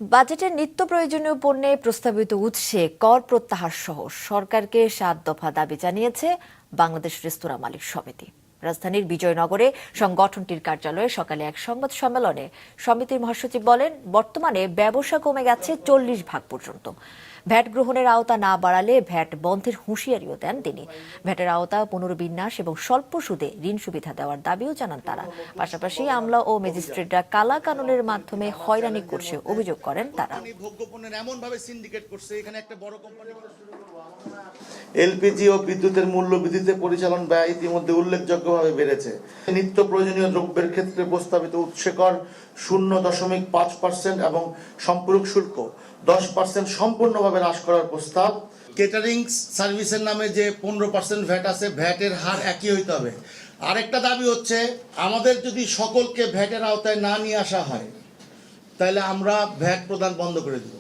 বাজেটের নিত্য প্রয়োজনীয় পণ্যে প্রস্তাবিত উৎসে কর প্রত্যাহার সহ সরকারকে ৭ দফা দাবি জানিয়েছে বাংলাদেশ রেস্তোরাঁ মালিক সমিতি। রাজধানীর বিজয়নগরে সংগঠনটির কার্যালয়ে সকালে এক সংবাদ সম্মেলনে সমিতির মহাসচিব বলেন, বর্তমানে ব্যবসা কমে গেছে ৪০% পর্যন্ত। ভ্যাট গ্রহণের আওতা না বাড়ালে ভ্যাট বন্ধের হুঁশিয়ারিও দেন তিনি। ভ্যাটের আওতা পুনর্বিন্যাস এবং স্বল্প সুদে ঋণ সুবিধা দেওয়ার দাবিও জানান তারা। পাশাপাশি আমলা ও ম্যাজিস্ট্রেটরা কালা কানুনের মাধ্যমে হয়রানি করছে অভিযোগ করেন তারা। এলপিজি ও বিদ্যুতের মূল্য বৃদ্ধিতে পরিচালন ব্যয় ইতিমধ্যে উল্লেখযোগ্যভাবে বেড়েছে। নিত্য প্রয়োজনীয় দ্রব্যের ক্ষেত্রে প্রস্তাবিত উৎসে কর 0.5% এবং সম্পূরক শুল্ক 10% সম্পূর্ণভাবে হ্রাস করার প্রস্তাব। কেটারিং সার্ভিসের নামে যে 15% ভ্যাট আছে, ভ্যাটের হার একই হইতে হবে। আরেকটা দাবি হচ্ছে, আমাদের যদি সকলকে ভ্যাটের আওতায় না নিয়ে আসা হয় তাহলে আমরা ভ্যাট প্রদান বন্ধ করে দেব।